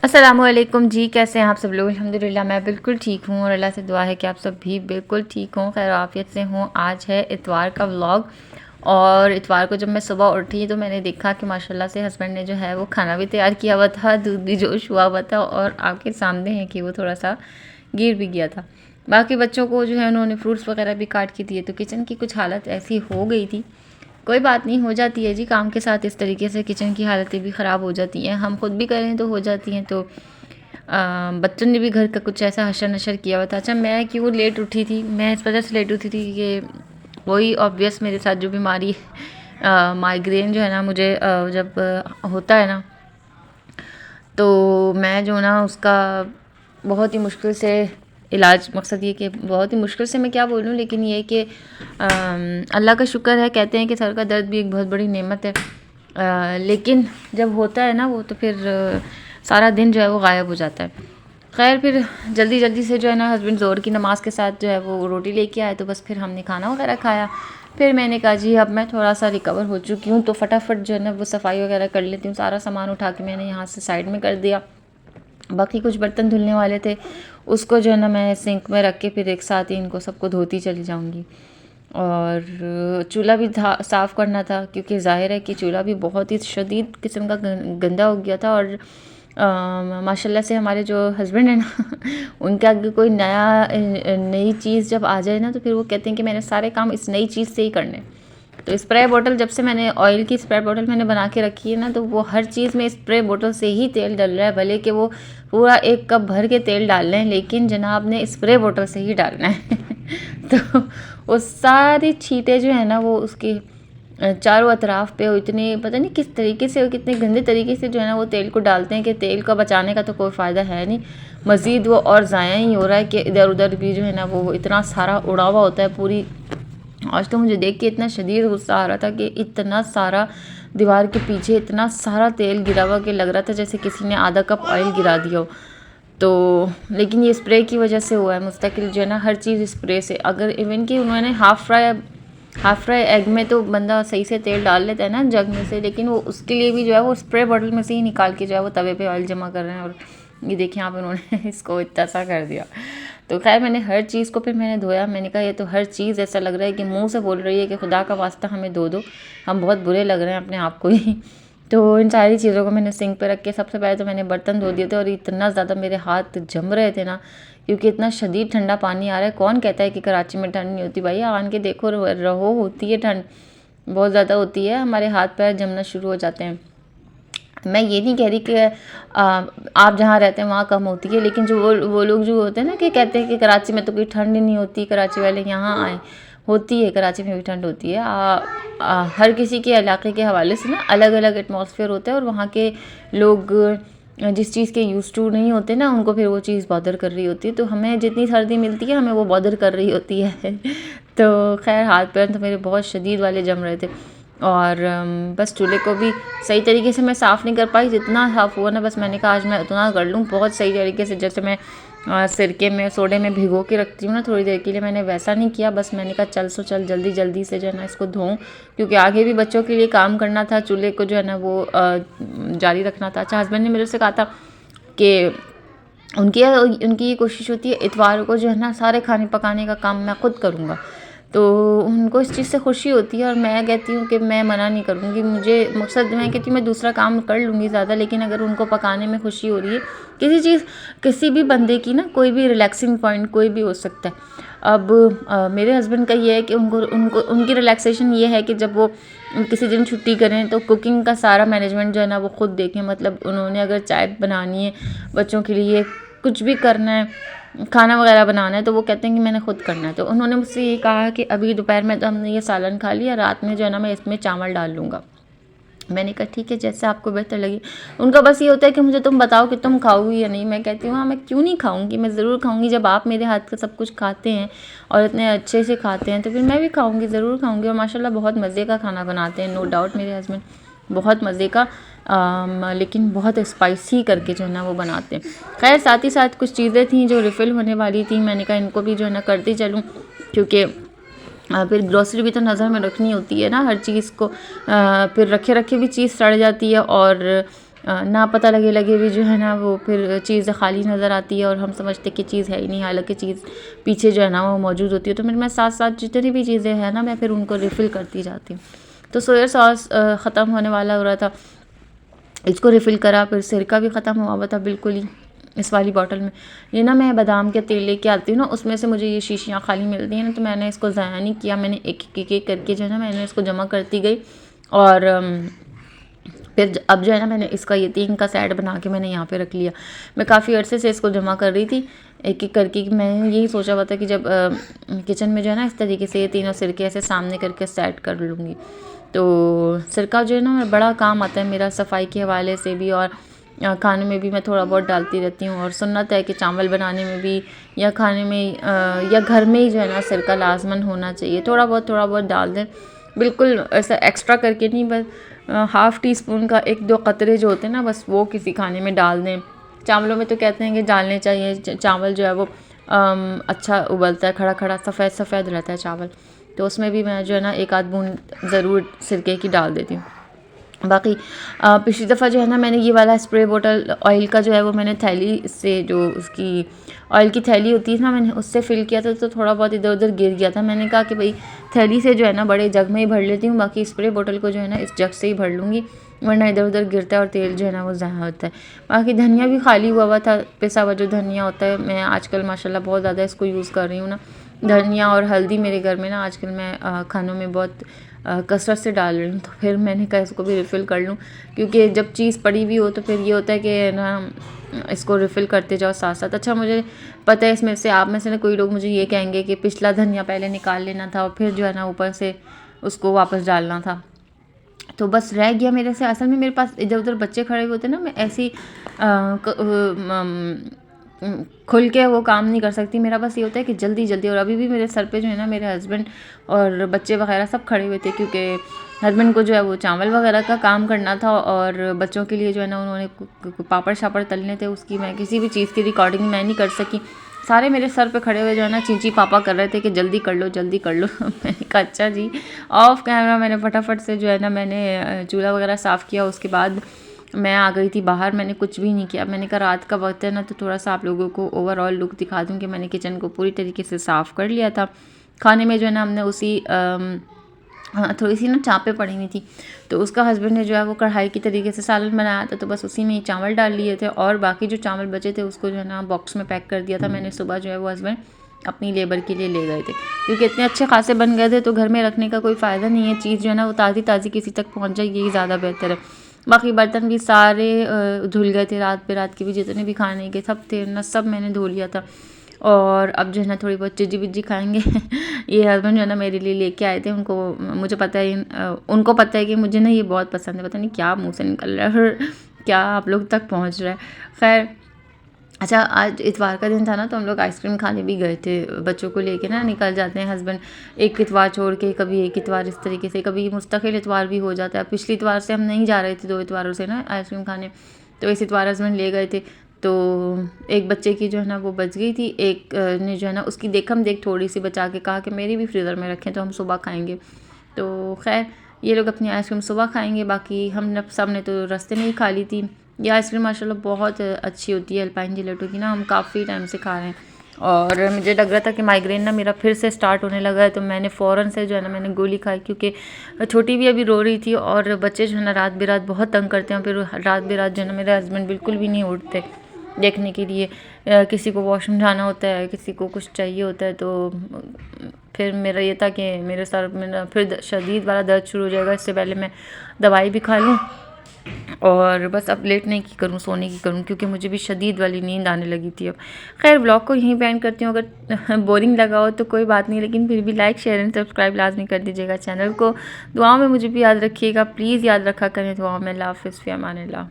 अस्सलामुअलैकुम जी, कैसे हैं आप सब लोग। अल्हम्दुलिल्लाह मैं बिल्कुल ठीक हूँ और अल्लाह से दुआ है कि आप सब भी बिल्कुल ठीक हों, खैर आफियत से हों। आज है इतवार का व्लॉग और इतवार को जब मैं सुबह उठी तो मैंने देखा कि माशाल्लाह से हस्बैंड ने जो है वो खाना भी तैयार किया हुआ था, दूध भी जोश हुआ हुआ था और आपके सामने है कि वो थोड़ा सा गिर भी गया था। बाकी बच्चों को जो है उन्होंने फ्रूट्स वगैरह भी काट के दिए, तो किचन की कुछ हालत ऐसी हो गई थी। कोई बात नहीं, हो जाती है जी, काम के साथ इस तरीके से किचन की हालतें भी ख़राब हो जाती हैं, हम खुद भी करें तो हो जाती हैं। तो बच्चों ने भी घर का कुछ ऐसा हशर नशर किया हुआ था। अच्छा, मैं क्यों लेट उठी थी, मैं इस वजह से लेट उठी थी कि वही ऑब्वियस मेरे साथ जो बीमारी माइग्रेन जो है ना मुझे जब होता है ना, तो मैं जो ना उसका बहुत ही मुश्किल से इलाज, मकसद ये कि बहुत ही मुश्किल से मैं क्या बोलूँ, लेकिन ये कि अल्लाह का शुक्र है, कहते हैं कि सर का दर्द भी एक बहुत बड़ी नेमत है। लेकिन जब होता है ना वो, तो फिर सारा दिन जो है वो गायब हो जाता है। खैर फिर जल्दी जल्दी से जो है ना हस्बैंड ज़ोर की नमाज के साथ जो है वो रोटी लेके आए, तो बस फिर हमने खाना वगैरह खाया। फिर मैंने कहा जी अब मैं थोड़ा सा रिकवर हो चुकी हूँ तो फटाफट जो है ना वो सफाई वगैरह कर लेती हूँ। सारा सामान उठा के मैंने यहाँ से साइड में कर दिया। बाकी कुछ बर्तन धुलने वाले थे, उसको जो है ना मैं सिंक में रख के फिर एक साथ ही इनको सबको धोती चली जाऊँगी। और चूल्हा भी था साफ़ करना था, क्योंकि ज़ाहिर है कि चूल्हा भी बहुत ही शदीद किस्म का गंदा हो गया था। और माशाल्लाह से हमारे जो हस्बैंड है ना उनके आगे कोई नई चीज़ जब आ जाए ना, तो फिर वो कहते हैं कि मैंने सारे काम इस नई चीज़ से ही करने। तो स्प्रे बोतल जब से मैंने ऑयल की स्प्रे बोतल मैंने बना के रखी है ना, तो वो हर चीज़ में स्प्रे बोतल से ही तेल डल रहा है। भले कि वो पूरा 1 कप भर के तेल डाल रहे हैं, लेकिन जनाब ने स्प्रे बोतल से ही डालना है तो वो सारी छींटे जो है ना वो उसकी चारों अतराफ़ पे, वो इतने पता नहीं किस तरीके से और कितने गंदे तरीके से जो है ना वो तेल को डालते हैं कि तेल का बचाने का तो कोई फ़ायदा है नहीं, मज़ीद वो और ज़ाया ही हो रहा है कि इधर उधर भी जो है ना वो इतना सारा उड़ा हुआ होता है पूरी। आज तो मुझे देख के इतना शदीद गुस्सा आ रहा था कि इतना सारा दीवार के पीछे इतना सारा तेल गिरा हुआ कि लग रहा था जैसे किसी ने आधा कप ऑयल गिरा दिया हो। तो लेकिन ये स्प्रे की वजह से हुआ है, मुस्तकिल जो है ना हर चीज़ स्प्रे से। अगर इवन कि उन्होंने हाफ़ फ्राई एग में तो बंदा सही से तेल डाल लेता है ना जग में से, लेकिन वो उसके लिए भी जो है वो स्प्रे बॉटल में से ही निकाल के जो है वो तवे पे ऑयल जमा कर रहे हैं। और ये देखिए यहाँ पे उन्होंने इसको इतना सा कर दिया। तो खैर मैंने हर चीज़ को फिर मैंने धोया। मैंने कहा ये तो हर चीज़ ऐसा लग रहा है कि मुंह से बोल रही है कि खुदा का वास्ता हमें धो दो, हम बहुत बुरे लग रहे हैं अपने आप को ही। तो इन सारी चीज़ों को मैंने सिंक पे रख के सबसे पहले तो मैंने बर्तन धो दिए थे, और इतना ज़्यादा मेरे हाथ जम रहे थे ना, क्योंकि इतना शदीद ठंडा पानी आ रहा है। कौन कहता है कि कराची में ठंड नहीं होती, भाई आन के देखो रहो, होती है ठंड, बहुत ज़्यादा होती है, हमारे हाथ पैर जमना शुरू हो जाते हैं। मैं ये नहीं कह रही कि आप जहाँ रहते हैं वहाँ कम होती है, लेकिन जो वो लोग जो होते हैं ना कि कहते हैं कि कराची में तो कोई ठंड ही नहीं होती, कराची वाले यहाँ आए, होती है, कराची में भी ठंड होती है। हर किसी के इलाके के हवाले से ना अलग अलग एटमॉस्फेयर होता है, और वहाँ के लोग जिस चीज़ के यूज़ टू नहीं होते ना, उनको फिर वो चीज़ बॉदर कर रही होती है। तो हमें जितनी सर्दी मिलती है हमें वो बॉदर कर रही होती है तो खैर हाथ पैर तो मेरे बहुत शदीद वाले जम रहे थे। और बस चूल्हे को भी सही तरीके से मैं साफ़ नहीं कर पाई, जितना साफ़ हुआ ना बस मैंने कहा आज मैं उतना कर लूँ बहुत सही तरीके से। जैसे मैं सिरके में सोडे में भिगो के रखती हूँ ना थोड़ी देर के लिए, मैंने वैसा नहीं किया। बस मैंने कहा चल जल्दी जल्दी से जो है ना इसको धोऊँ, क्योंकि आगे भी बच्चों के लिए काम करना था, चूल्हे को जो है ना वो जारी रखना था। अच्छा, हस्बैंड ने मेरे से कहा था कि उनकी उनकी ये कोशिश होती है इतवार को जो है ना सारे खाने पकाने का काम मैं खुद करूँगा, तो उनको इस चीज़ से खुशी होती है। और मैं कहती हूँ कि मैं मना नहीं करूँगी, मुझे मकसद मैं कहती हूँ मैं दूसरा काम कर लूँगी ज़्यादा, लेकिन अगर उनको पकाने में खुशी हो रही है, किसी भी बंदे की ना कोई भी रिलैक्सिंग पॉइंट कोई भी हो सकता है। अब मेरे हस्बैंड का ये है कि उनकी रिलैक्सेशन ये है कि जब वो किसी दिन छुट्टी करें तो कुकिंग का सारा मैनेजमेंट जो है ना वो खुद देखें। मतलब उन्होंने अगर चाय बनानी है बच्चों के लिए, कुछ भी करना है, खाना वगैरह बनाना है, तो वो कहते हैं कि मैंने खुद करना है। तो उन्होंने मुझसे ये कहा कि अभी दोपहर में तो हमने ये सालन खा लिया, रात में जो है ना मैं इसमें चावल डाल लूँगा। मैंने कहा ठीक है, जैसे आपको बेहतर लगे। उनका बस ये होता है कि मुझे तुम बताओ कि तुम खाओगी या नहीं। मैं कहती हूँ हाँ मैं क्यों नहीं खाऊंगी, मैं ज़रूर खाऊंगी। जब आप मेरे हाथ का सब कुछ खाते हैं और इतने अच्छे से खाते हैं तो फिर मैं भी खाऊंगी, ज़रूर खाऊंगी। और माशाल्लाह बहुत मज़े का खाना बनाते हैं, नो डाउट मेरे हस्बैंड बहुत मज़े का, लेकिन बहुत स्पाइसी करके जो है ना वो बनाते हैं। खैर साथ ही साथ कुछ चीज़ें थी जो रिफ़िल होने वाली थी, मैंने कहा इनको भी जो है ना करती चलूँ, क्योंकि फिर ग्रॉसरी भी तो नज़र में रखनी होती है ना हर चीज़ को। फिर रखे रखे भी चीज़ सड़ जाती है, और ना पता लगे भी जो है ना वो फिर चीज़ खाली नज़र आती है और हम समझते कि चीज़ है ही नहीं, हालांकि चीज़ पीछे जो है ना वो मौजूद होती है। तो मैं साथ साथ जितनी भी चीज़ें हैं ना मैं फिर उनको रिफ़िल करती जाती हूँ। तो सोया सॉस ख़त्म होने वाला हो रहा था, इसको रिफ़िल करा, फिर सिरका भी ख़त्म हुआ था बिल्कुल ही इस वाली बॉटल में। ये ना मैं बादाम के तेल लेके आती हूँ ना, उसमें से मुझे ये शीशियाँ खाली मिलती हैं ना, तो मैंने इसको ज़ाया नहीं किया, मैंने एक करके जो है ना मैंने इसको जमा करती गई। और फिर अब जो है ना मैंने इसका ये 3 का सेट बना के मैंने यहाँ पे रख लिया। मैं काफ़ी अरसे से इसको जमा कर रही थी एक एक करके, मैं यही सोचा हुआ था कि जब किचन में जो है ना इस तरीके से ये तीनों सिरके ऐसे सामने करके सेट कर लूँगी। तो सिरका जो है ना बड़ा काम आता है मेरा सफाई के हवाले से भी, और खाने में भी मैं थोड़ा बहुत डालती रहती हूँ। और सुन्नत है कि चावल बनाने में भी या खाने में या घर में ही जो है ना सिरका लाजमन होना चाहिए। थोड़ा बहुत डाल दें, बिल्कुल ऐसा एक्स्ट्रा करके नहीं, बस हाफ़ टी स्पून का 1-2 कतरे जो होते हैं ना बस वो किसी खाने में डाल दें। चावलों में तो कहते हैं कि डालने चाहिए, चावल जो है वो अच्छा उबलता है, खड़ा खड़ा सफ़ेद सफ़ेद रहता है चावल। तो उसमें भी मैं जो है ना 1 आध बूंद ज़रूर सिरके की डाल देती हूँ। बाकी पिछली दफ़ा जो है ना मैंने ये वाला स्प्रे बोतल ऑयल का जो है वो मैंने थैली से, जो उसकी ऑयल की थैली होती है ना, मैंने उससे फ़िल किया था, तो थोड़ा बहुत इधर उधर गिर गया था। मैंने कहा कि भाई थैली से जो है ना बड़े जग में ही भर लेती हूँ, बाकी स्प्रे बोतल को जो है ना इस जग से ही भर लूँगी, वरना इधर उधर गिरता है और तेल जो है ना वो ज़ाया होता है। बाकी धनिया भी खाली हुआ था, पिसा हुआ जो धनिया होता है, मैं आजकल माशाल्लाह बहुत ज़्यादा इसको यूज़ कर रही हूँ ना। धनिया और हल्दी मेरे घर में ना आजकल मैं खानों में बहुत कसरत से डाल रही हूँ, तो फिर मैंने कहा इसको भी रिफ़िल कर लूँ, क्योंकि जब चीज़ पड़ी हुई हो तो फिर ये होता है कि ना इसको रिफ़िल करते जाओ साथ साथ। अच्छा, मुझे पता है इसमें से आप में से ना कोई लोग मुझे ये कहेंगे कि पिछला धनिया पहले निकाल लेना था और फिर जो है ना ऊपर से उसको वापस डालना था, तो बस रह गया मेरे से। असल में मेरे पास इधर उधर बच्चे खड़े हुए होते ना, मैं ऐसी खुल के वो काम नहीं कर सकती। मेरा बस ये होता है कि जल्दी जल्दी, और अभी भी मेरे सर पे जो है ना मेरे हस्बैंड और बच्चे वगैरह सब खड़े हुए थे, क्योंकि हस्बैंड को जो है वो चावल वगैरह का काम करना था और बच्चों के लिए जो है ना उन्होंने पापड़ शापड़ तलने थे, उसकी मैं किसी भी चीज़ की रिकॉर्डिंग मैं नहीं कर सकी। सारे मेरे सर पे खड़े हुए जो है ना चींची पापा कर रहे थे कि जल्दी कर लो जल्दी कर लो। मैंने कहा अच्छा जी। ऑफ कैमरा मैंने फटाफट से जो है ना मैंने चूल्हा वगैरह साफ़ किया, उसके बाद मैं आ गई थी बाहर, मैंने कुछ भी नहीं किया। मैंने कहा रात का वक्त है ना, तो थोड़ा सा आप लोगों को ओवरऑल लुक दिखा दूँ कि मैंने किचन को पूरी तरीके से साफ़ कर लिया था। खाने में जो है ना हमने उसी हाँ, थोड़ी सी ना चापें पड़ी हुई थी, तो उसका हस्बैंड ने जो है वो कढ़ाई की तरीके से सालन बनाया था, तो बस उसी में ही चावल डाल लिए थे और बाकी जो चावल बचे थे उसको जो है ना बॉक्स में पैक कर दिया था मैंने। सुबह जो है वो हस्बैंड अपनी लेबर के लिए ले गए थे, क्योंकि इतने अच्छे खासे बन गए थे तो घर में रखने का कोई फ़ायदा नहीं है। चीज़ जो है ना वो ताज़ी ताज़ी किसी तक पहुँच जाए, यही ज़्यादा बेहतर है। बाकी बर्तन भी सारे धुल गए थे, रात के भी जितने भी खाने के सब थे ना सब मैंने धो लिया था। और अब जो है ना थोड़ी बहुत चिज्जी विज्जी खाएंगे। ये हस्बैंड जो है ना मेरे लिए लेके आए थे, उनको मुझे पता है उनको पता है कि मुझे ना ये बहुत पसंद है, पता नहीं क्या मुंह से निकल रहा है और क्या आप लोग तक पहुंच रहा है। खैर, अच्छा आज इतवार का दिन था ना, तो हम लोग आइसक्रीम खाने भी गए थे, बच्चों को लेके ना निकल जाते हैं हस्बैंड एक इतवार छोड़ के, कभी एक इतवार इस तरीके से, कभी मुस्तकिल इतवार भी हो जाता है। पिछली इतवार से हम नहीं जा रहे थे, 2 इतवारों से ना आइसक्रीम खाने, तो इस इतवार हस्बैंड ले गए थे। तो एक बच्चे की जो है ना वो बच गई थी, एक ने जो है ना उसकी देखम देख थोड़ी सी बचा के कहा कि मेरी भी फ्रीज़र में रखें तो हम सुबह खाएंगे। तो खैर ये लोग अपनी आइसक्रीम सुबह खाएंगे, बाकी हम सब ने तो रास्ते में ही खा ली थी। ये आइसक्रीम माशाल्लाह बहुत अच्छी होती है अल्पाइन जिलेटो की ना, हम काफ़ी टाइम से खा रहे हैं। और मुझे लग रहा था कि माइग्रेन ना मेरा फिर से स्टार्ट होने लगा है, तो मैंने फ़ौरन से जो है ना मैंने गोली खाई, क्योंकि छोटी भी अभी रो रही थी और बच्चे जो है ना रात बेरात बहुत तंग करते हैं। फिर रात बेरात जो है ना मेरे हस्बैंड बिल्कुल भी नहीं उठते देखने के लिए, किसी को वॉशरूम जाना होता है, किसी को कुछ चाहिए होता है, तो फिर मेरा ये था कि मेरे सर में फिर शदीद वाला दर्द शुरू हो जाएगा, इससे पहले मैं दवाई भी खा लूँ और बस अब लेटने की करूँ, सोने की करूँ, क्योंकि मुझे भी शदीद वाली नींद आने लगी थी अब। खैर व्लॉग को यहीं पे एंड करती हूँ, अगर बोरिंग लगा हो तो कोई बात नहीं, लेकिन फिर भी लाइक शेयर एंड सब्सक्राइब लाजमी कर दीजिएगा चैनल को। दुआओं में मुझे भी याद रखिएगा, प्लीज़ याद रखा करें दुआओं में। अल्लाह हाफ़िज़, फ़ी अमानिल्लाह।